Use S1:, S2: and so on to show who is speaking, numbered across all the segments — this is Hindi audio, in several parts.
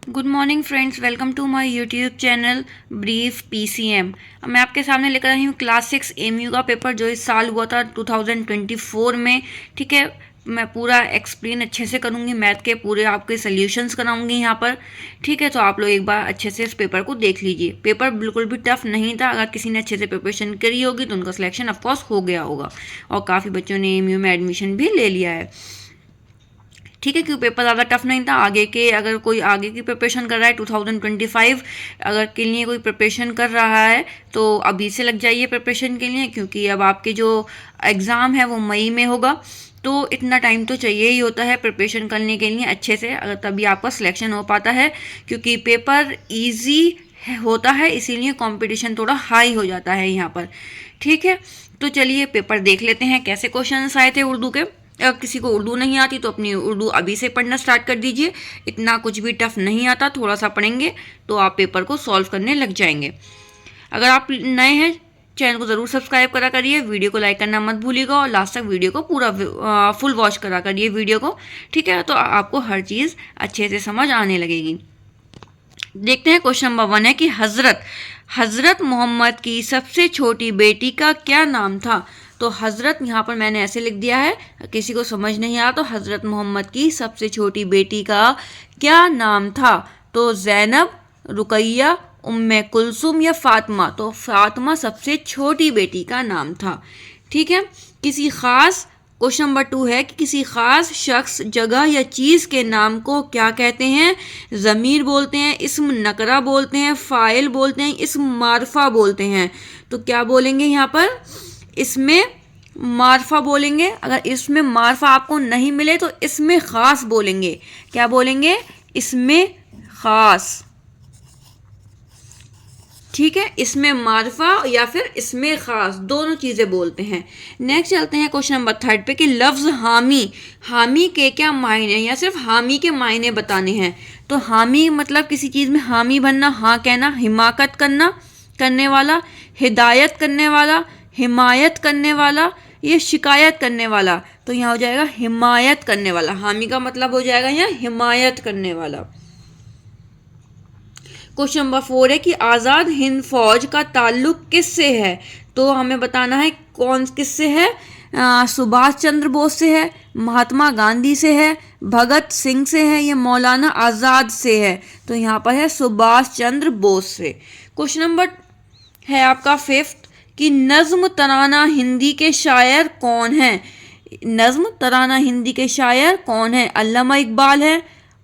S1: Good morning friends, welcome to my YouTube channel brief PCM. मैं आपके सामने लेकर आई हूँ क्लास 6 एमयू का पेपर जो इस साल हुआ था 2024 में। ठीक है, मैं पूरा एक्सप्लेन अच्छे से करूँगी, मैथ के पूरे आपके सॉल्यूशंस कराऊंगी यहाँ पर। ठीक है, तो आप लोग एक बार अच्छे से इस पेपर को देख लीजिए। पेपर बिल्कुल भी टफ नहीं था। अगर किसी ने अच्छे से प्रिपरेशन करी होगी तो उनका सिलेक्शन ऑफकोर्स हो गया होगा और काफ़ी बच्चों ने एमयू में एडमिशन भी ले लिया है। ठीक है, क्यों पेपर ज़्यादा टफ नहीं था। आगे के अगर कोई आगे की प्रिपरेशन कर रहा है 2025 अगर के लिए कोई प्रिपरेशन कर रहा है तो अभी से लग जाइए प्रिपरेशन के लिए, क्योंकि अब आपके जो एग्ज़ाम है वो मई में होगा। तो इतना टाइम तो चाहिए ही होता है प्रिपरेशन करने के लिए अच्छे से, अगर तभी आपका सिलेक्शन हो पाता है। क्योंकि पेपर ईजी होता है, इसीलिए कंपटीशन थोड़ा हाई हो जाता है यहाँ पर। ठीक है, तो चलिए पेपर देख लेते हैं कैसे क्वेश्चंस आए थे उर्दू के। अगर किसी को उर्दू नहीं आती तो अपनी उर्दू अभी से पढ़ना स्टार्ट कर दीजिए। इतना कुछ भी टफ नहीं आता, थोड़ा सा पढ़ेंगे तो आप पेपर को सॉल्व करने लग जाएंगे। अगर आप नए हैं चैनल को ज़रूर सब्सक्राइब करा करिए, वीडियो को लाइक करना मत भूलिएगा और लास्ट तक वीडियो को पूरा फुल वॉच करा करिए वीडियो को। ठीक है, तो आपको हर चीज़ अच्छे से समझ आने लगेगी। देखते हैं क्वेश्चन नंबर 1 है कि हज़रत मोहम्मद की सबसे छोटी बेटी का क्या नाम था। तो हज़रत यहाँ पर मैंने ऐसे लिख दिया है, किसी को समझ नहीं आया तो हज़रत मोहम्मद की सबसे छोटी बेटी का क्या नाम था। तो ज़ैनब, रुकैया, उम्मे कुलसुम या फातिमा। तो फातिमा सबसे छोटी बेटी का नाम था। ठीक है, किसी ख़ास क्वेश्चन नंबर 2 है कि किसी ख़ास शख्स, जगह या चीज़ के नाम को क्या कहते हैं। ज़मीर बोलते हैं, इस्म नकरा बोलते हैं, फ़ाइल बोलते हैं, इस्म मारफा बोलते हैं। तो क्या बोलेंगे यहाँ पर, इसमें मारफा बोलेंगे। अगर इसमें मारफा आपको नहीं मिले तो इसमें ख़ास बोलेंगे। क्या बोलेंगे, इसमें ख़ास। ठीक है, इसमें मारफा या फिर इसमें ख़ास, दोनों चीज़ें बोलते हैं। नेक्स्ट चलते हैं क्वेश्चन नंबर 3 पे कि लफ्ज़ हामी के क्या मायने या सिर्फ हामी के मायने बताने हैं। तो हामी मतलब किसी चीज़ में हामी बनना, हाँ कहना, हिमाकत करना, करने वाला, हिदायत करने वाला, हिमायत करने वाला, ये शिकायत करने वाला। तो यहाँ हो जाएगा हिमायत करने वाला। हामी का मतलब हो जाएगा यहाँ हिमायत करने वाला। क्वेश्चन नंबर 4 है कि आज़ाद हिंद फौज का ताल्लुक किससे है। तो हमें बताना है कौन किससे है। सुभाष चंद्र बोस से है, महात्मा गांधी से है, भगत सिंह से है या मौलाना आज़ाद से है। तो यहाँ पर है सुभाष चंद्र बोस से। क्वेश्चन नंबर है आपका 5 कि नज़्म तराना हिंदी के शायर कौन हैं। नज़्म तराना हिंदी के शायर कौन हैं। अल्लामा इकबाल है,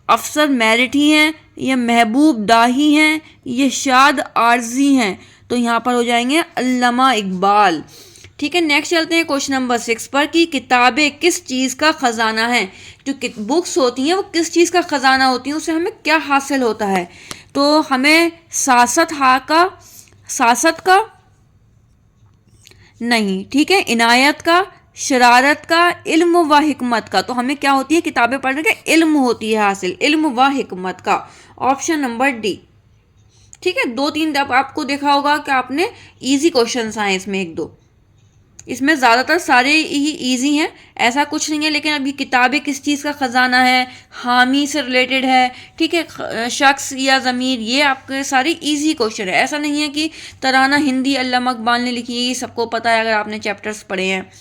S1: अफसर मेरिटी हैं, ये महबूब दाही हैं, ये शाद आरजी हैं। तो यहाँ पर हो जाएंगे अल्लामा इकबाल। ठीक है, नेक्स्ट चलते हैं क्वेश्चन नंबर 6 पर कि किताबें किस चीज़ का ख़जाना है। जो बुक्स होती हैं वो किस चीज़ का ख़जाना होती हैं, उससे हमें क्या हासिल होता है। तो हमें सासत का नहीं, ठीक है, इनायत का, शरारत का, इल्म व हिकमत का। तो हमें क्या होती है, किताबें पढ़ने का इल्म होती है हासिल, इल्म व हिकमत का। Option number D. ठीक है, 2-3 दफ़ आपको देखा होगा कि आपने इजी क्वेश्चंस आए इसमें 1-2, इसमें ज़्यादातर सारे ही इजी हैं, ऐसा कुछ नहीं है। लेकिन अभी किताबें किस चीज़ का ख़जाना है, हामी से रिलेटेड है। ठीक है, शख्स या ज़मीर, ये आपके सारे इजी क्वेश्चन है। ऐसा नहीं है कि तराना हिंदी अल्लामा इकबाल ने लिखी है, ये सबको पता है अगर आपने चैप्टर्स पढ़े हैं।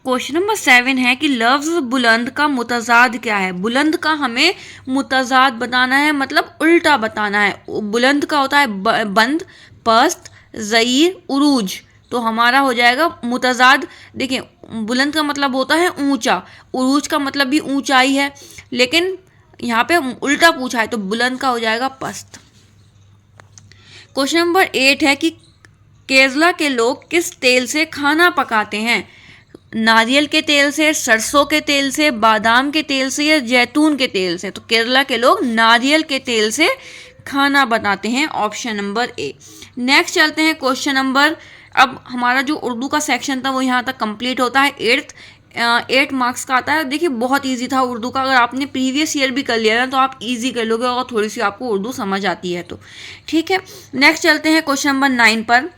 S1: क्वेश्चन नंबर 7 है कि लफ्ज़ बुलंद का मुतज़ाद क्या है। बुलंद का हमें मुतज़ाद बताना है, मतलब उल्टा बताना है। बुलंद का होता है बंद, पस्त, ज़ईर, उरूज। तो हमारा हो जाएगा मुतज़ाद। देखिए, बुलंद का मतलब होता है ऊंचा, उरूज का मतलब भी ऊंचाई है, लेकिन यहाँ पे उल्टा पूछा है तो बुलंद का हो जाएगा पस्त। क्वेश्चन नंबर 8 है कि केरला के लोग किस तेल से खाना पकाते हैं। नारियल के तेल से, सरसों के तेल से, बादाम के तेल से या जैतून के तेल से। तो केरला के लोग नारियल के तेल से खाना बनाते हैं, ऑप्शन नंबर ए। नेक्स्ट चलते हैं क्वेश्चन नंबर, अब हमारा जो उर्दू का सेक्शन था वो यहाँ तक कंप्लीट होता है। 8 मार्क्स का आता है। देखिए, बहुत इजी था उर्दू का। अगर आपने प्रीवियस ईयर भी कर लिया ना तो आप इजी कर लोगे और थोड़ी सी आपको उर्दू समझ आती है तो। ठीक है, नेक्स्ट चलते हैं क्वेश्चन नंबर 9 पर।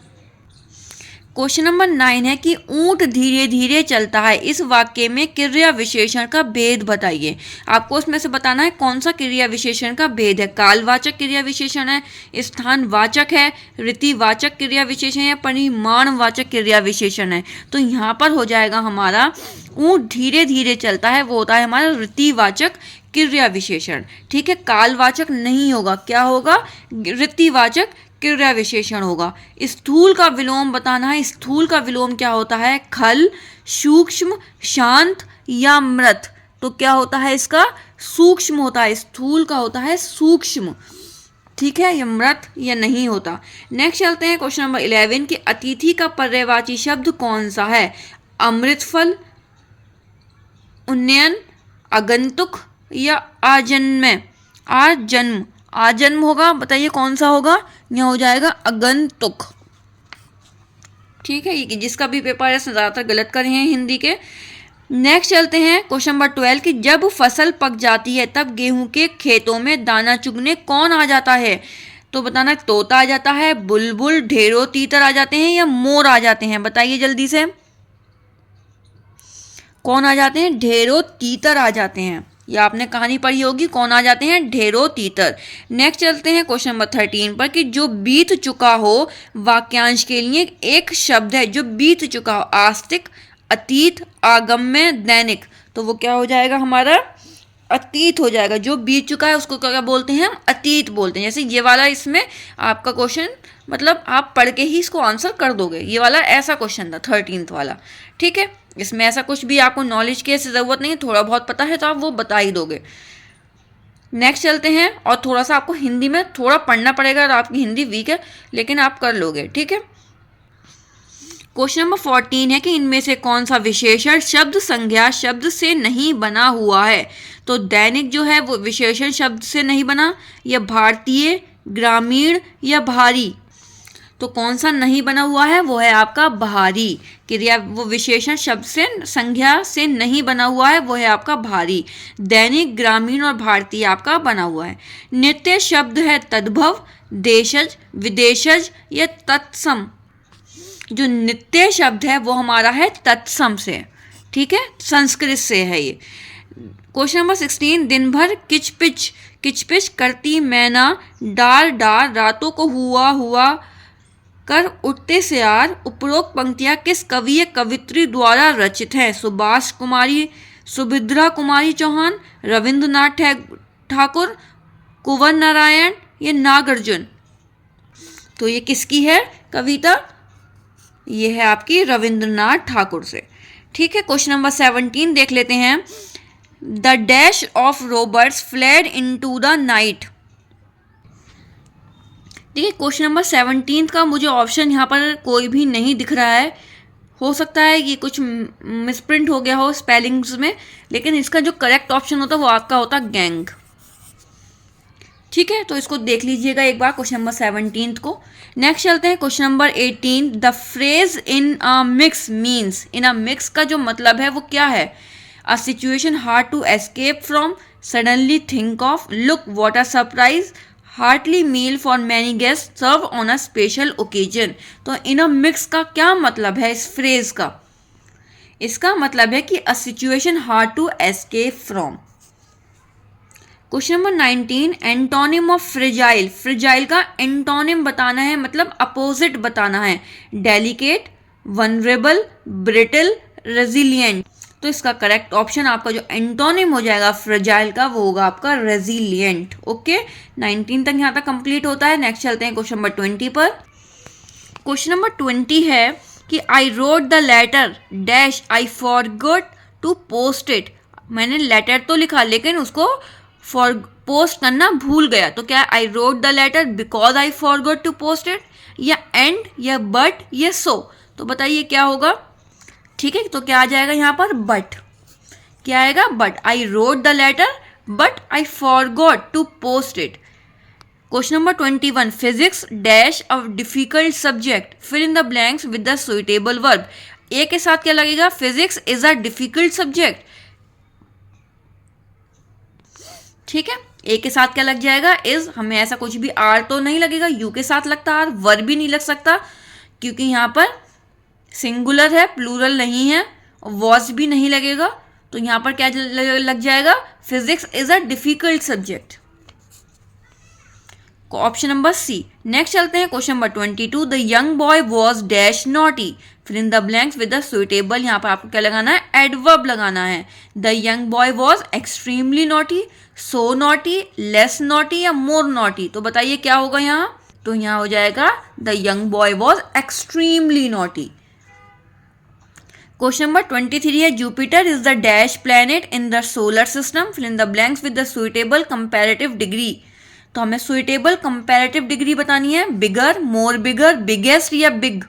S1: क्वेश्चन नंबर 9 है कि ऊंट धीरे धीरे चलता है, इस वाक्य में क्रिया विशेषण का भेद बताइए। आपको उसमें से बताना है कौन सा क्रिया विशेषण का भेद है। कालवाचक क्रिया विशेषण है, स्थानवाचक है, ऋतिवाचक क्रिया विशेषण है, परिमाणवाचक क्रिया विशेषण है। तो यहाँ पर हो जाएगा हमारा ऊंट धीरे धीरे चलता है, वो होता है हमारा ऋतिवाचक क्रिया विशेषण। ठीक है, कालवाचक नहीं होगा, क्या होगा, ऋतिवाचक क्रिया विशेषण होगा। स्थूल का विलोम बताना है। स्थूल का विलोम क्या होता है, खल, सूक्ष्म, शांत या मृत। तो क्या होता है इसका, सूक्ष्म होता है। स्थूल का होता है सूक्ष्म। ठीक है, ये मृत या नहीं होता। नेक्स्ट चलते हैं क्वेश्चन नंबर 11 कि अतिथि का पर्यायवाची शब्द कौन सा है। अमृतफल, उन्नयन, आगंतुक या आजन्म। आजन्म, आजन्म होगा, बताइए कौन सा होगा, यह हो जाएगा आगंतुक। ठीक है, ये जिसका भी पेपर है ज़्यादातर गलत कर रहे हैं हिंदी के। नेक्स्ट चलते हैं क्वेश्चन नंबर 12 कि जब फसल पक जाती है तब गेहूं के खेतों में दाना चुगने कौन आ जाता है। तो बताना, तोता आ जाता है, बुलबुल, ढेरों तीतर आ जाते हैं या मोर आ जाते हैं। बताइए जल्दी से, कौन आ जाते हैं, ढेरों तीतर आ जाते हैं। या आपने कहानी पढ़ी होगी, कौन आ जाते हैं, ढेरों तीतर। नेक्स्ट चलते हैं क्वेश्चन नंबर 13 पर कि जो बीत चुका हो वाक्यांश के लिए एक शब्द है, जो बीत चुका हो, आस्तिक, अतीत, आगम्य, दैनिक। तो वो क्या हो जाएगा हमारा, अतीत हो जाएगा। जो बीत चुका है उसको क्या बोलते हैं, हम अतीत बोलते हैं। जैसे ये वाला इसमें आपका क्वेश्चन, मतलब आप पढ़ के ही इसको आंसर कर दोगे। ये वाला ऐसा क्वेश्चन था 13th वाला। ठीक है, इसमें ऐसा कुछ भी आपको नॉलेज की ऐसी ज़रूरत नहीं है, थोड़ा बहुत पता है तो आप वो बता ही दोगे। नेक्स्ट चलते हैं, और थोड़ा सा आपको हिंदी में थोड़ा पढ़ना पड़ेगा, और आपकी हिंदी वीक है लेकिन आप कर लोगे। ठीक है, क्वेश्चन नंबर 14 है कि इनमें से कौन सा विशेषण शब्द संज्ञा शब्द से नहीं बना हुआ है। तो दैनिक जो है वो विशेषण शब्द से नहीं बना, या भारतीय, ग्रामीण या भारी। तो कौन सा नहीं बना हुआ है, वो है आपका भारी। क्रिया वो विशेषण शब्द से, संज्ञा से नहीं बना हुआ है, वो है आपका भारी। दैनिक, ग्रामीण और भारतीय आपका बना हुआ है। नित्य शब्द है तद्भव, देशज, विदेशज या तत्सम। जो नित्य शब्द है वो हमारा है तत्सम से। ठीक है, संस्कृत से है ये। क्वेश्चन नंबर 16, दिन भर किचपिच किचपिच करती मैना डार डार रातों को हुआ हुआ कर उठते से यार। उपरोक्त पंक्तियां किस कवि या कवित्री द्वारा रचित हैं। सुभाष कुमारी, सुभद्रा कुमारी चौहान, रविंद्रनाथ ठाकुर, कुंवर नारायण या नागार्जुन। तो ये किसकी है कविता, ये है आपकी रविंद्रनाथ ठाकुर से। ठीक है, क्वेश्चन नंबर 17 देख लेते हैं। The dash of Roberts fled into the night. देखिए, क्वेश्चन नंबर 17 का मुझे ऑप्शन यहाँ पर कोई भी नहीं दिख रहा है। हो सकता है ये कुछ मिसप्रिंट हो गया हो स्पेलिंग्स में, लेकिन इसका जो करेक्ट ऑप्शन होता है वो आपका होता गैंग। ठीक है, तो इसको देख लीजिएगा एक बार क्वेश्चन नंबर 17 को। नेक्स्ट चलते हैं question number 18। The phrase in a mix means. In a mix का जो मतलब है वो क्या है। A situation hard to escape from, suddenly think of, look what a surprise, hearty meal for many guest, serve on a special occasion. तो इन अ मिक्स का क्या मतलब है इस फ्रेज का। इसका मतलब है कि a situation hard to escape from. Question number 19, antonym of fragile. Fragile का एंटोनिम बताना है, मतलब अपोजिट बताना है। Delicate, vulnerable, brittle, resilient. तो इसका करेक्ट ऑप्शन आपका जो एंटोनिम हो जाएगा फ्रिजाइल का वो होगा आपका रेजिलियंट। ओके, 19 तक यहाँ तक कंप्लीट होता है। नेक्स्ट चलते हैं क्वेश्चन नंबर 20 पर। क्वेश्चन नंबर 20 है कि I wrote the letter dash I forgot to post it. मैंने लेटर तो लिखा लेकिन उसको फॉर पोस्ट करना भूल गया। तो क्या I wrote the letter because I forgot to post it, या एंड, या बट, या सो। तो बताइए क्या होगा। ठीक है, तो क्या आ जाएगा यहाँ पर, बट। क्या आएगा, but. I wrote the letter but I forgot to post it. Question number 21, physics dash a difficult subject, fill in the blanks with the suitable verb. A के साथ क्या लगेगा, physics is a difficult subject. ठीक है, ए के साथ क्या लग जाएगा, इज। हमें ऐसा कुछ भी आर तो नहीं लगेगा, यू के साथ लगता आर, वर्ब भी नहीं लग सकता क्योंकि यहाँ पर सिंगुलर है, प्लूरल नहीं है, वॉज भी नहीं लगेगा, तो यहाँ पर क्या लग जाएगा, physics is a difficult subject. Option number C. Next चलते हैं question number 22। The young boy was dash naughty, fill in the blanks with the suitable, यहाँ पर आपको क्या लगाना है, एडवर्ब लगाना है। The young boy was extremely naughty, so naughty, less naughty या मोर नॉटी, तो बताइए क्या होगा यहाँ, तो यहाँ हो जाएगा the young boy was extremely naughty. Question number 23 है, Jupiter is the dash planet in the solar system, fill in the blanks with the suitable comparative degree, तो हमें सुइटेबल कंपैरेटिव डिग्री बतानी है, बिगर, मोर बिगर, बिगेस्ट या बिग,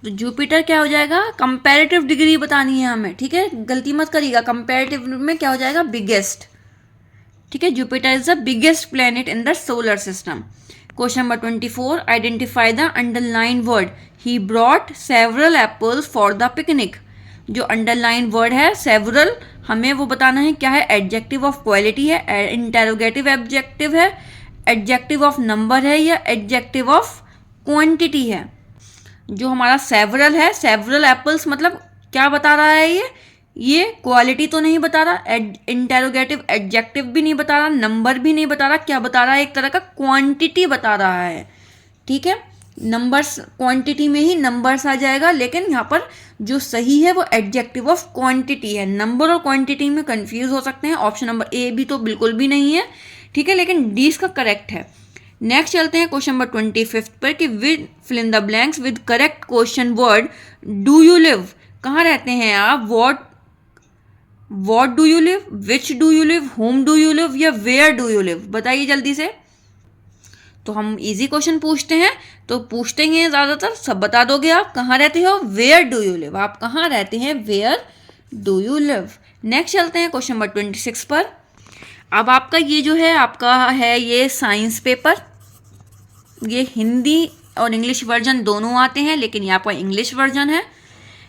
S1: तो जुपिटर क्या हो जाएगा, कंपैरेटिव डिग्री बतानी है हमें, ठीक है, गलती मत करिएगा, कंपैरेटिव में क्या हो जाएगा, बिगेस्ट, ठीक है, Jupiter is the biggest planet in the solar system. Question number 24, identify the underline word, he brought several apples for the picnic, जो अंडरलाइन वर्ड है सेवरल, हमें वो बताना है क्या है, एडजेक्टिव ऑफ क्वालिटी है, इंटेरोगेटिव एडजेक्टिव है, एडजेक्टिव ऑफ नंबर है या एडजेक्टिव ऑफ क्वांटिटी है। जो हमारा सेवरल है, सेवरल एप्पल्स मतलब क्या बता रहा है, ये क्वालिटी तो नहीं बता रहा, इंटेरोगेटिव एडजेक्टिव भी नहीं बता रहा, नंबर भी नहीं बता रहा, क्या बता रहा है, एक तरह का क्वांटिटी बता रहा है, ठीक है, नंबर्स, क्वांटिटी में ही नंबर्स आ जाएगा, लेकिन यहाँ पर जो सही है वो एडजेक्टिव ऑफ क्वांटिटी है, नंबर और क्वांटिटी में कंफ्यूज हो सकते हैं, ऑप्शन नंबर ए भी तो बिल्कुल भी नहीं है, ठीक है, लेकिन डी इसका करेक्ट है। नेक्स्ट चलते हैं क्वेश्चन नंबर 25 पर कि with fill in the blanks with correct question word, do you live, कहाँ रहते हैं आप, what do you live, which do you live, home do you live या वेयर डू यू लिव, बताइए जल्दी से। तो हम इजी क्वेश्चन पूछते हैं, तो पूछते हैं ज़्यादातर, सब बता दोगे आप, कहाँ रहते हो, वेयर डू यू लिव, आप कहाँ रहते हैं, where do you live. Next चलते हैं क्वेश्चन नंबर 26 पर। अब आपका ये जो है, आपका है ये साइंस पेपर, ये हिंदी और इंग्लिश वर्जन दोनों आते हैं, लेकिन ये आपका इंग्लिश वर्जन है।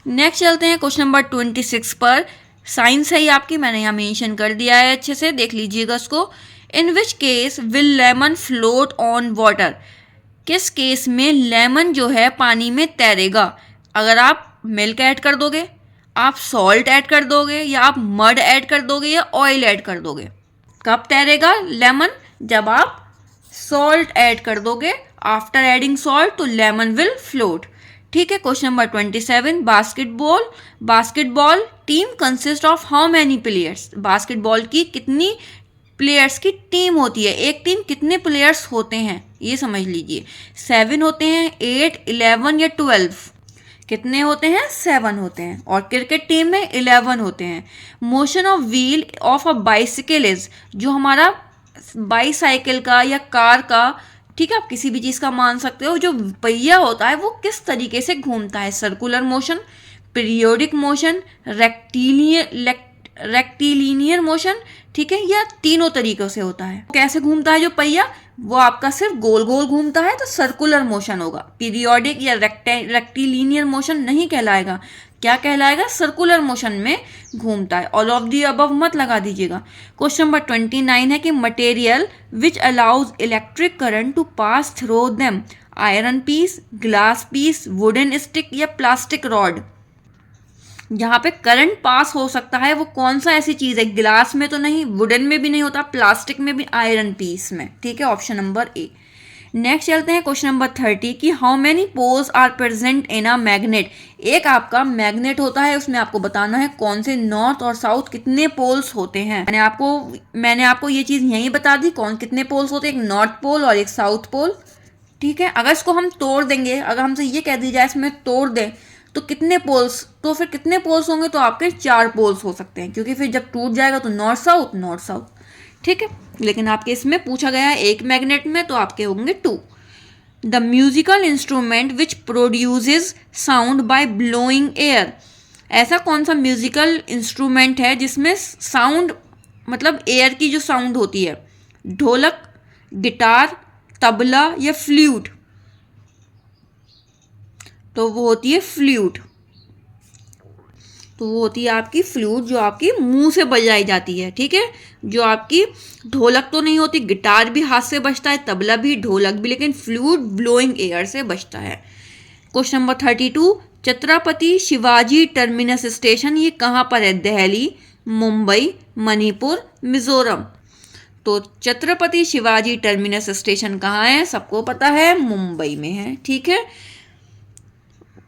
S1: नेक्स्ट चलते हैं क्वेश्चन नंबर 26 पर, साइंस है ये आपकी, मैंने यहाँ मेंशन कर दिया है, अच्छे से देख लीजिएगा उसको। In which case will lemon float on water, किस केस में लेमन जो है पानी में तैरेगा, अगर आप मिल्क ऐड कर दोगे, आप सॉल्ट ऐड कर दोगे, या आप मड ऐड कर दोगे, या ऑयल ऐड कर दोगे, कब तैरेगा लेमन, जब आप सॉल्ट ऐड कर दोगे, आफ्टर एडिंग सॉल्ट तो लेमन विल फ्लोट, ठीक है। Question number 27, basketball team consist of how many players, basketball की कितनी प्लेयर्स की टीम होती है, एक टीम कितने प्लेयर्स होते हैं, ये समझ लीजिए, 7 होते हैं, 8, 11 या 12, कितने होते हैं, 7 होते हैं, और क्रिकेट टीम में 11 होते हैं। Motion of wheel of a bicycle is, जो हमारा बाईसाइकिल का या कार का, ठीक है, आप किसी भी चीज़ का मान सकते हो, जो पहिया होता है वो किस तरीके से घूमता है, circular motion, periodic motion, rectilinear motion, ठीक है, या तीनों तरीकों से होता है। कैसे घूमता है जो पहिया, वो आपका सिर्फ गोल गोल घूमता है तो सर्कुलर मोशन होगा, पीरियोडिक या रेक्टिलिनियर मोशन नहीं कहलाएगा, क्या कहलाएगा, सर्कुलर मोशन में घूमता है। ऑल ऑफ दी अबव मत लगा दीजिएगा। क्वेश्चन नंबर 29 है कि material which allows electric current to pass through them, iron piece, glass piece, wooden stick या प्लास्टिक रॉड, जहाँ पे करंट पास हो सकता है वो कौन सा ऐसी चीज़ है, ग्लास में तो नहीं, वुडन में भी नहीं होता, प्लास्टिक में भी, आयरन पीस में, ठीक है, ऑप्शन नंबर ए। नेक्स्ट चलते हैं क्वेश्चन नंबर 30 कि how many poles are present in a magnet, एक आपका मैग्नेट होता है, उसमें आपको बताना है कौन से नॉर्थ और साउथ कितने पोल्स होते हैं। मैंने आपको ये चीज़ यहीं बता दी, कौन कितने पोल्स होते हैं, एक नॉर्थ पोल और एक साउथ पोल, ठीक है। अगर इसको हम तोड़ देंगे, अगर हमसे ये कह दी जाए इसमें तोड़ दें तो कितने पोल्स, तो फिर कितने पोल्स होंगे, तो आपके 4 पोल्स हो सकते हैं, क्योंकि फिर जब टूट जाएगा तो नॉर्थ साउथ, ठीक है। लेकिन आपके इसमें पूछा गया है एक मैग्नेट में, तो आपके होंगे 2। The musical instrument which produces sound bye blowing air, ऐसा कौन सा म्यूजिकल इंस्ट्रूमेंट है जिसमें साउंड मतलब एयर की जो साउंड होती है, ढोलक, गिटार, तबला या फ्लूट, तो वो होती है फ्लूट, तो वो होती है आपकी फ्लूट, जो आपकी मुंह से बजाई जाती है, ठीक है, जो आपकी ढोलक तो नहीं होती, गिटार भी हाथ से बजता है, तबला भी, ढोलक भी, लेकिन फ्लूट ब्लोइंग एयर से बजता है। Question number 32, Chhatrapati Shivaji terminus station ये कहाँ पर है? दिल्ली, मुंबई, मणिपुर, मिजोरम। तो छत्रपति शिवाजी टर्मिनस स्टेशन कहाँ है? सबको पता है, मुंबई में है। ठीक है।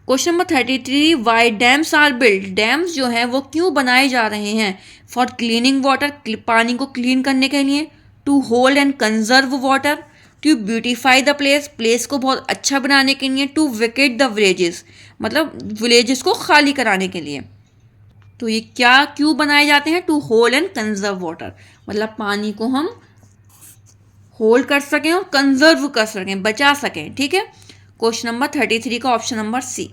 S1: Question number 33, why dams are build? Dams जो है वो क्यों बनाए जा रहे हैं? फॉर क्लीनिंग वाटर, पानी को क्लीन करने के लिए, to hold and conserve water, to beautify the place, place को बहुत अच्छा बनाने के लिए, टू वेकेट द विलेजेस, मतलब विलेजेस को खाली कराने के लिए। तो ये क्या क्यों बनाए जाते हैं? To hold and conserve water, मतलब पानी को हम होल्ड कर सकें और कंजर्व कर सकें, बचा सकें। ठीक है। क्वेश्चन नंबर 33 का option number C.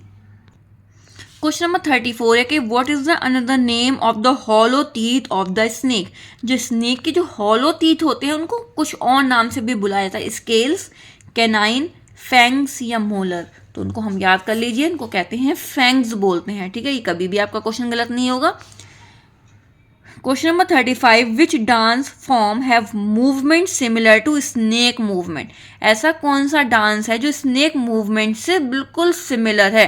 S1: Question number 34 है कि what is the another name of the hollow teeth of the snake? जो स्नेक के जो हॉलो टीथ होते हैं उनको कुछ और नाम से भी बुलाया जाता है, स्केल्स, कैनाइन, फैंग्स या मोलर। तो उनको हम याद कर लीजिए, इनको कहते हैं फैंग्स बोलते हैं। ठीक है, ये कभी भी आपका क्वेश्चन गलत नहीं होगा। Question number 35, which dance form have movement similar to snake movement? ऐसा कौन सा डांस है जो स्नेक मूवमेंट से बिल्कुल सिमिलर है?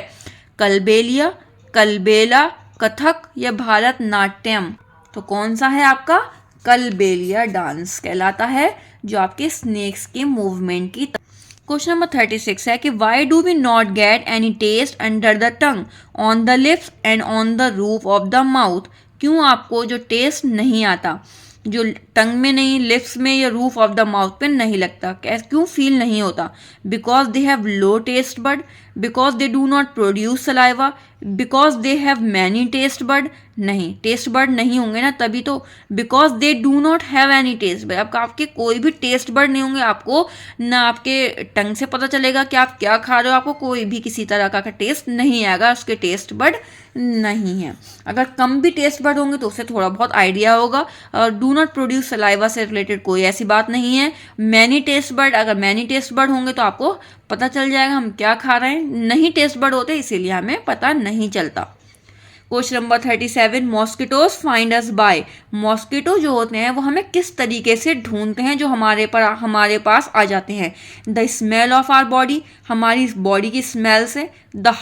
S1: कलबेलिया, कलबेला, कथक या भारतनाट्यम? तो कौन सा है आपका? कलबेलिया डांस कहलाता है, जो आपके स्नेक्स के मूवमेंट की। क्वेश्चन नंबर 36 है कि why do we not get any taste under the tongue, on the lips and on the roof of the mouth? क्यों आपको जो टेस्ट नहीं आता, जो टंग में नहीं, लिप्स में या रूफ ऑफ द माउथ पे नहीं लगता, क्यों फील नहीं होता? Because they have low taste bud, because they do not produce saliva, because they have many taste bud? नहीं, टेस्ट बर्ड नहीं होंगे ना तभी तो। Because they do not have any taste bird, अब आपके कोई भी टेस्ट बर्ड नहीं होंगे, आपको ना आपके टंग से पता चलेगा कि आप क्या खा रहे हो, आपको कोई भी किसी तरह का टेस्ट नहीं आएगा, उसके टेस्ट बर्ड नहीं है। अगर कम भी टेस्ट बर्ड होंगे तो उससे थोड़ा बहुत आइडिया होगा। और डू नॉट प्रोड्यूस सलाइवा से रिलेटेड कोई ऐसी बात नहीं है। मैनी टेस्ट बर्ड, अगर मैनी टेस्ट बर्ड होंगे तो आपको पता चल जाएगा हम क्या खा रहे हैं। नहीं टेस्ट बर्ड होते इसीलिए हमें पता नहीं चलता। Question number 37, mosquitoes find us by? Mosquito जो होते हैं वो हमें किस तरीके से ढूंढते हैं, जो हमारे पास आ जाते हैं? The smell of our body, हमारी बॉडी की स्मेल से, the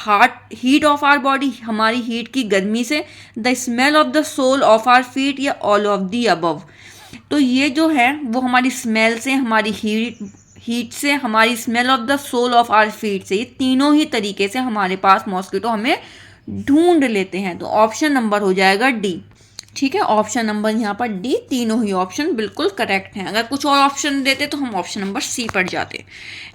S1: heat of our body, हमारी हीट की गर्मी से, the smell of the sole of our feet या ऑल ऑफ द अबव? तो ये जो है वो हमारी स्मेल से, हमारी हीट से, हमारी smell of the sole of our feet से, ये तीनों ही तरीके से हमारे पास मॉस्किटो हमें ढूंढ लेते हैं। तो ऑप्शन नंबर हो जाएगा डी। ठीक है, ऑप्शन नंबर यहाँ पर डी, तीनों ही ऑप्शन बिल्कुल करेक्ट हैं। अगर कुछ और ऑप्शन देते तो हम ऑप्शन नंबर सी पर जाते।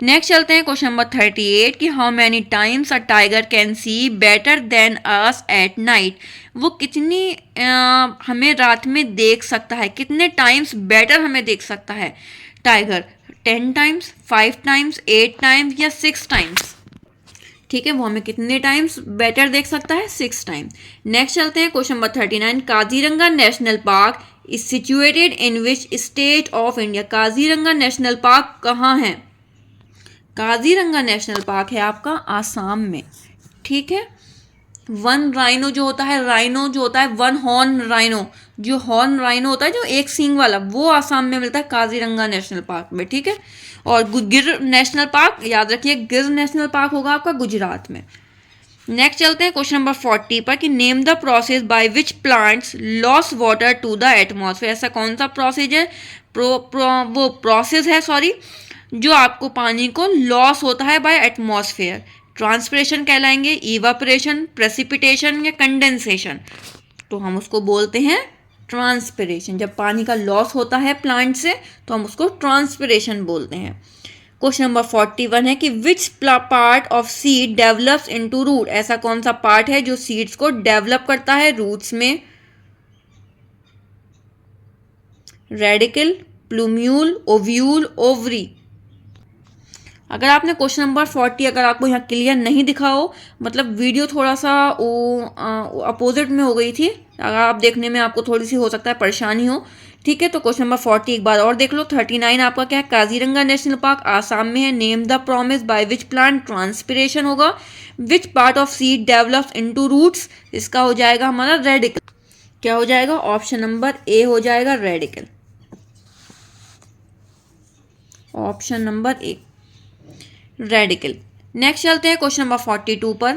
S1: नेक्स्ट चलते हैं क्वेश्चन नंबर 38 कि how many times a tiger can see better than us at night? वो कितनी हमें रात में देख सकता है, कितने टाइम्स बेटर हमें देख सकता है टाइगर? 10 टाइम्स, 5 टाइम्स, 8 टाइम्स या 6 टाइम्स? ठीक है, वो हमें कितने टाइम्स बेटर देख सकता है? 6 टाइम्स। नेक्स्ट चलते हैं question number 39, Kaziranga national park is situated in which state of India? Kaziranga national park कहाँ है? काजीरंगा नेशनल पार्क है आपका आसाम में। ठीक है, वन राइनो जो होता है, वन हॉर्न राइनो, जो हॉर्न राइनो होता है जो एक सींग वाला, वो आसाम में मिलता है काजीरंगा नेशनल पार्क में। ठीक है, और गिर नेशनल पार्क याद रखिए, गिर नेशनल पार्क होगा आपका गुजरात में। नेक्स्ट चलते हैं क्वेश्चन नंबर 40 पर कि name the process by which plants loss water to the atmosphere? ऐसा कौन सा प्रोसेस है, वो प्रोसेस है जो आपको पानी को लॉस होता है बाय एटमॉस्फेयर? ट्रांसपिरेशन कहलाएंगे, इवापोरेशन, प्रेसिपिटेशन या कंडेंसेशन? तो हम उसको बोलते हैं ट्रांसपिरेशन। जब पानी का लॉस होता है प्लांट से तो हम उसको ट्रांसपिरेशन बोलते हैं। क्वेश्चन नंबर 41 है कि which part of seed develops into root? ऐसा कौन सा पार्ट है जो सीड्स को डेवलप करता है रूट्स में? Radical, plumule, ovule, ovary? अगर आपने क्वेश्चन नंबर 40 अगर आपको यहाँ क्लियर नहीं दिखा हो, मतलब वीडियो थोड़ा सा अपोजिट में हो गई थी, अगर आप देखने में आपको थोड़ी सी हो सकता है परेशानी हो। ठीक है, तो क्वेश्चन नंबर 40 एक बार और देख लो। 39 आपका क्या है? काजीरंगा नेशनल पार्क आसाम में है। Name the promise by which plant? Transpiration होगा। Which part of seed develops into roots? इसका हो जाएगा हमारा रेडिकल। क्या हो जाएगा? ऑप्शन नंबर ए हो जाएगा radical. Option number a radical. Next चलते हैं क्वेश्चन नंबर 42 पर।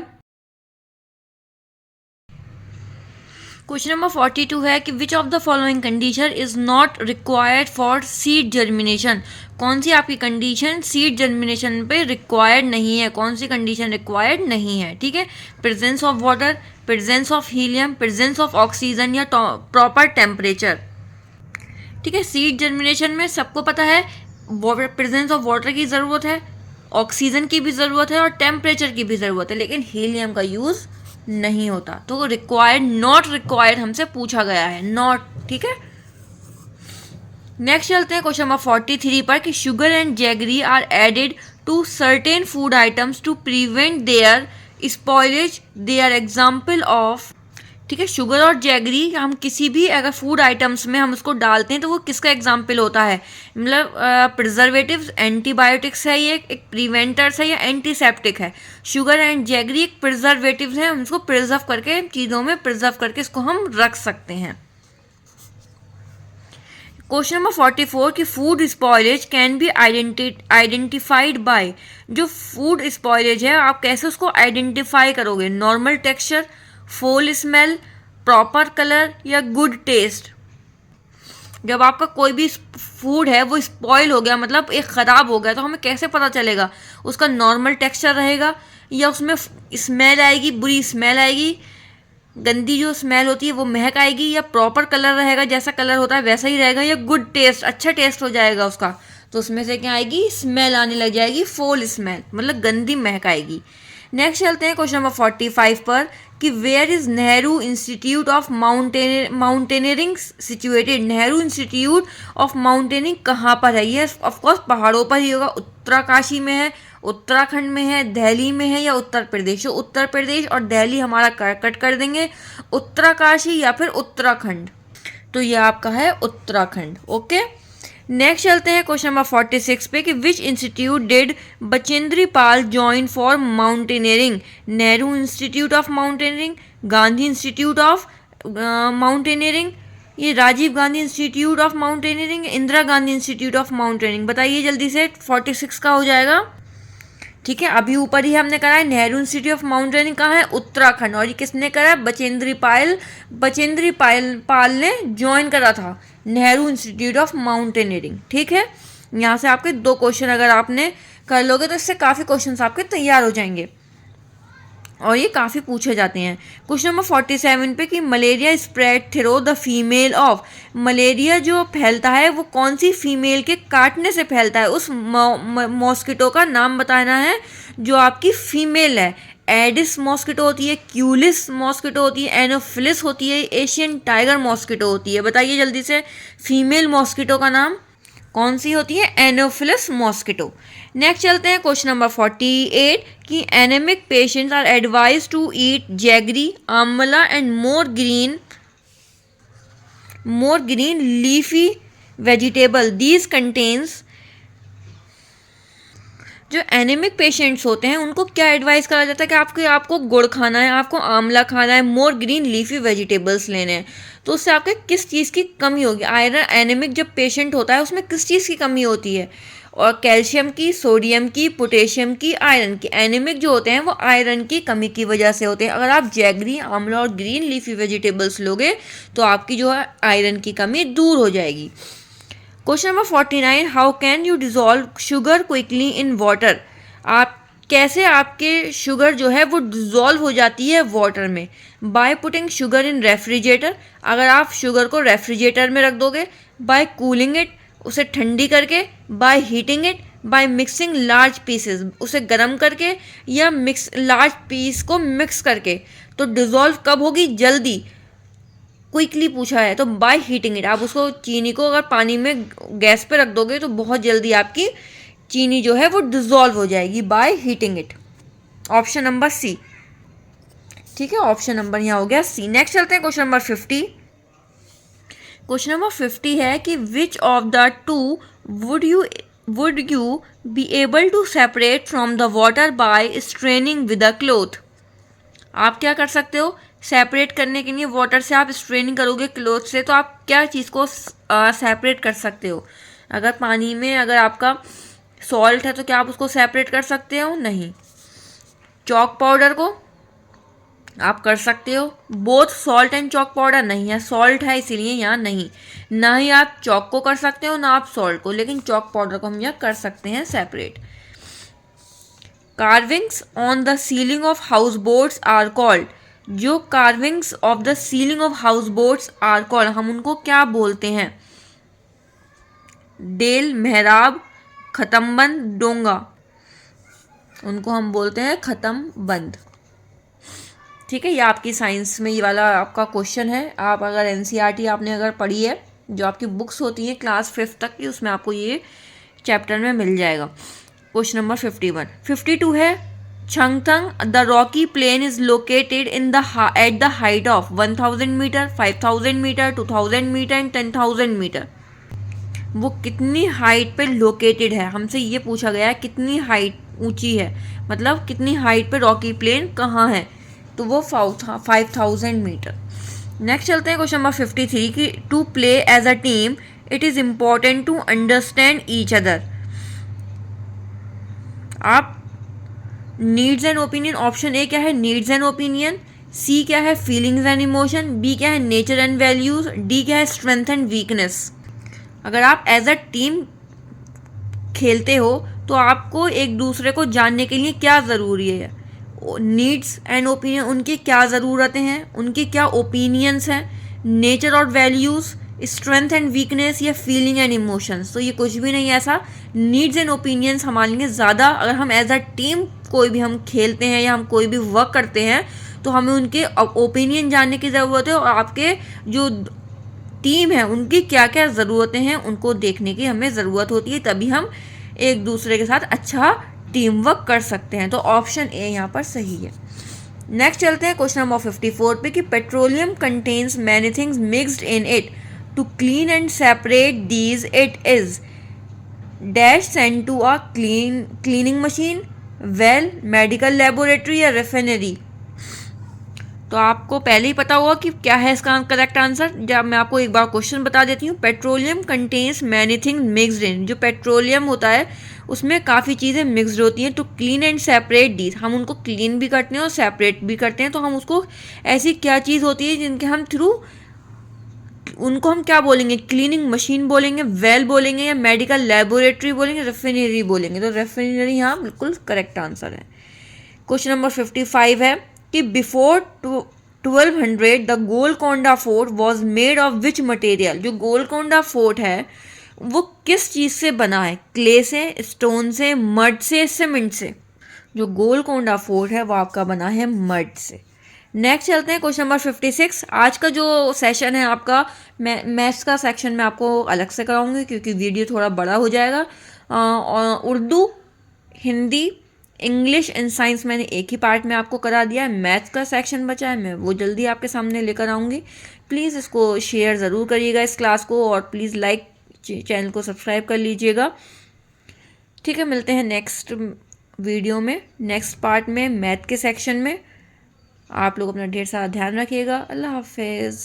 S1: क्वेश्चन नंबर 42 है कि which of the following condition is not required for seed germination. कौन सी आपकी कंडीशन सीड जर्मिनेशन पे रिक्वायर्ड नहीं है, कौन सी कंडीशन रिक्वायर्ड नहीं है, ठीक है। Presence of water, presence of helium, presence of oxygen या प्रॉपर टेम्परेचर, ठीक है। सीड जर्मिनेशन में सबको पता है प्रेजेंस ऑफ वाटर की ज़रूरत है, ऑक्सीजन की भी ज़रूरत है और टेम्परेचर की भी ज़रूरत है, लेकिन हीलियम का यूज़ नहीं होता। तो रिक्वायर्ड, नॉट रिक्वायर्ड हमसे पूछा गया है, नॉट, ठीक है। नेक्स्ट चलते हैं क्वेश्चन नंबर 43 पर कि sugar and jaggery are added to certain food items to prevent their spoilage, they are example of, ठीक है। शुगर और जैगरी हम किसी भी अगर फूड आइटम्स में हम उसको डालते हैं तो वो किसका एग्जाम्पल होता है, मतलब प्रिजर्वेटिव्स, एंटीबायोटिक्स है, ये एक प्रिवेंटर्स है या एंटीसेप्टिक है। शुगर एंड जैगरी एक प्रिजर्वेटिव्स है, हम उसको प्रिजर्व करके चीज़ों में प्रिजर्व करके इसको हम रख सकते हैं। क्वेश्चन नंबर 44 कि food spoilage can be identified by, जो फूड स्पॉइलेज है आप कैसे उसको आइडेंटिफाई करोगे, normal texture, full smell, proper colour या गुड टेस्ट। जब आपका कोई भी फूड है वो स्पॉइल हो गया, मतलब एक ख़राब हो गया, तो हमें कैसे पता चलेगा, उसका नॉर्मल टेक्सचर रहेगा या उसमें स्मेल आएगी, बुरी स्मेल आएगी, गंदी जो स्मेल होती है वो महक आएगी, या प्रॉपर कलर रहेगा, जैसा कलर होता है वैसा ही रहेगा, या गुड टेस्ट, अच्छा टेस्ट हो जाएगा उसका। तो उसमें से क्या आएगी, स्मेल आने लग जाएगी, फोल स्मेल, मतलब गंदी महक आएगी। नेक्स्ट चलते हैं क्वेश्चन नंबर 45 पर कि where is Nehru institute of mountaineering situated. Nehru institute of mountaineering कहाँ पर है, ये ऑफकोर्स पहाड़ों पर ही होगा, उत्तराकाशी में है, उत्तराखंड में है, दिल्ली में है या उत्तर प्रदेश। तो उत्तर प्रदेश और दिल्ली हमारा कट कर देंगे, उत्तराकाशी या फिर उत्तराखंड, तो ये आपका है उत्तराखंड, ओके। नेक्स्ट चलते हैं क्वेश्चन नंबर 46 पे कि which institute did Bachendri Pal join for mountaineering. Nehru institute of mountaineering, Gandhi institute of mountaineering, ये Rajiv Gandhi institute of mountaineering, Indira Gandhi institute of mountaineering, बताइए जल्दी से। 46 का हो जाएगा, ठीक है। अभी ऊपर ही हमने करा है नेहरू इंस्टीट्यूट ऑफ माउंटेनियरिंग कहाँ है, उत्तराखंड, और ये किसने करा, बचेंद्री पाल ने ज्वाइन करा था नेहरू इंस्टीट्यूट ऑफ माउंटेनियरिंग, ठीक है। यहाँ से आपके 2 क्वेश्चन अगर आपने कर लोगे तो इससे काफ़ी क्वेश्चन आपके तैयार हो जाएंगे और ये काफ़ी पूछे जाते हैं। क्वेश्चन नंबर 47 पे कि malaria spread through the female of. Malaria जो फैलता है वो कौन सी फीमेल के काटने से फैलता है, उस मॉस्किटो का नाम बताना है जो आपकी फीमेल है। एडिस मॉस्किटो होती है, क्यूलिस मॉस्किटो होती है, एनोफिलिस होती है, एशियन टाइगर मॉस्किटो होती है, बताइए जल्दी से फीमेल मॉस्किटो का नाम कौन सी होती है, एनोफिलस मॉस्किटो। नेक्स्ट चलते हैं क्वेश्चन नंबर 48 कि anaemic patients are advise to eat jaggery, amla and more green leafy vegetable, these contains. जो एनेमिक पेशेंट्स होते हैं उनको क्या एडवाइस करा जाता है कि आपको गुड़ खाना है, आपको आंवला खाना है, मोर ग्रीन लीफी वेजिटेबल्स लेने हैं। तो उससे आपके किस चीज़ की कमी होगी, आयरन, एनेमिक जब पेशेंट होता है उसमें किस चीज़ की कमी होती है, और कैल्शियम की, सोडियम की, पोटेशियम की, आयरन की। एनेमिक जो होते हैं वो आयरन की कमी की वजह से होते हैं। अगर आप जैगरी, आंवला और ग्रीन लीफी वेजिटेबल्स लोगे तो आपकी जो है आयरन की कमी दूर हो जाएगी। Question number 49 how can you dissolve sugar quickly in water. आप कैसे आपके शुगर जो है वो डिज़ोल्व हो जाती है वाटर में, by putting sugar in refrigerator, अगर आप शुगर को रेफ्रिजरेटर में रख दोगे, बाय कूलिंग इट, उसे ठंडी करके, bye heating it, by mixing large pieces, उसे गर्म करके या लार्ज पीस को मिक्स करके। तो डिज़ोल्व कब होगी, जल्दी, क्विकली पूछा है तो बाय हीटिंग इट। आप उसको चीनी को अगर पानी में गैस पे रख दोगे तो बहुत जल्दी आपकी चीनी जो है वो डिज़ोल्व हो जाएगी by heating it. Option number C, ठीक है, ऑप्शन नंबर यहाँ हो गया सी। नेक्स्ट चलते हैं क्वेश्चन नंबर 50। क्वेश्चन नंबर 50 है कि which of the two would you be able to separate from the water by straining with a cloth. आप क्या कर सकते हो, सेपरेट करने के लिए वाटर से आप स्ट्रेनिंग करोगे क्लोथ से, तो आप क्या चीज़ को सेपरेट कर सकते हो। अगर पानी में अगर आपका सॉल्ट है तो क्या आप उसको सेपरेट कर सकते हो, नहीं। चॉक पाउडर को आप कर सकते हो। Both salt and chalk powder नहीं है, सॉल्ट है इसीलिए यहाँ नहीं। ना ही आप चॉक को कर सकते हो ना आप सॉल्ट को, लेकिन चॉक पाउडर को हम यहाँ कर सकते हैं separate. Carvings on the ceiling of house boats are called, जो carvings of the ceiling of house boats are called, हम उनको क्या बोलते हैं? डेल, मेहराब, खत्मबंद, डोंगा, उनको हम बोलते हैं खत्म बंद। ठीक है, ये आपकी साइंस में ये वाला आपका क्वेश्चन है। आप अगर एनसीईआरटी आपने अगर पढ़ी है, जो आपकी बुक्स होती हैं क्लास 5th तक की, उसमें आपको ये चैप्टर में मिल जाएगा। Question number 51। 52 है, Changthang the rocky plain is located in the at the height of 1000 metre, 5000 metre, 2000 metre and 10,000 metre. वो कितनी हाइट पे लोकेटेड है, हमसे ये पूछा गया है कितनी हाइट ऊंची है, मतलब कितनी हाइट पे रॉकी प्लेन कहाँ है, तो वो 5000 मीटर। नेक्स्ट चलते हैं क्वेश्चन नंबर 53 कि to play as a team it is important to understand each other. आप needs and opinion, option A क्या है? नीड्स एंड ओपिनियन, सी क्या है? फीलिंग्स एंड इमोशन, बी क्या है? नेचर एंड वैल्यूज, डी क्या है? Strength and weakness. अगर आप एज अ टीम खेलते हो तो आपको एक दूसरे को जानने के लिए क्या ज़रूरी है? नीड्स एंड ओपिनियन, उनकी क्या ज़रूरतें हैं, उनके क्या ओपिनियंस हैं, नेचर और वैल्यूज़, स्ट्रेंथ एंड वीकनेस, या फीलिंग एंड इमोशंस। तो ये कुछ भी नहीं है ऐसा। नीड्स एंड ओपिनियंस हमारे लिए ज़्यादा, अगर हम एज अ टीम कोई भी हम खेलते हैं या हम कोई भी वर्क करते हैं तो हमें उनके ओपिनियन जानने की ज़रूरत है, और आपके जो टीम है उनकी क्या क्या ज़रूरतें हैं उनको देखने की हमें ज़रूरत होती है, तभी हम एक दूसरे के साथ अच्छा टीम वर्क कर सकते हैं। तो ऑप्शन ए यहाँ पर सही है। नेक्स्ट चलते हैं क्वेश्चन नंबर 54 पे कि petroleum contains many things mixed in it to clean and separate these it is dash send to a cleaning machine, well, medical laboratory या रिफाइनरी। तो आपको पहले ही पता होगा कि क्या है इसका करेक्ट आंसर। जब मैं आपको एक बार क्वेश्चन बता देती हूँ, petroleum contains many things mixed इन, जो पेट्रोलियम होता है उसमें काफ़ी चीज़ें मिक्सड होती हैं। तो क्लीन एंड सेपरेट दीज, हम उनको क्लीन भी करते हैं और सेपरेट भी करते हैं। तो हम उसको ऐसी क्या चीज़ होती है जिनके हम थ्रू उनको हम क्या बोलेंगे? क्लीनिंग मशीन बोलेंगे, वेल बोलेंगे, या मेडिकल लेबोरेटरी बोलेंगे, रिफाइनरी बोलेंगे। तो रिफाइनरी यहाँ बिल्कुल करेक्ट आंसर है। क्वेश्चन नंबर 55 है कि before 1200 the Golconda fort was made of which material. जो गोलकोंडा फोर्ट है वो किस चीज़ से बना है? क्ले से, स्टोन से, मड से, सीमेंट से। जो गोलकोंडा फोर्ट है वो आपका बना है मड से। नेक्स्ट चलते हैं क्वेश्चन नंबर 56। आज का जो सेशन है आपका मैथ्स का सेक्शन में आपको अलग से कराऊंगी क्योंकि वीडियो थोड़ा बड़ा हो जाएगा। Urdu, Hindi, English and science मैंने एक ही पार्ट में आपको करा दिया है। मैथ्स का सेक्शन बचा है, मैं वो जल्दी आपके सामने लेकर आऊँगी। प्लीज़ इसको शेयर ज़रूर करिएगा इस क्लास को, और प्लीज़ लाइक, चैनल को सब्सक्राइब कर लीजिएगा। ठीक है, मिलते हैं नेक्स्ट वीडियो में, नेक्स्ट पार्ट में, मैथ के सेक्शन में। आप लोग अपना ढेर सारा ध्यान रखिएगा। अल्लाह हाफिज़।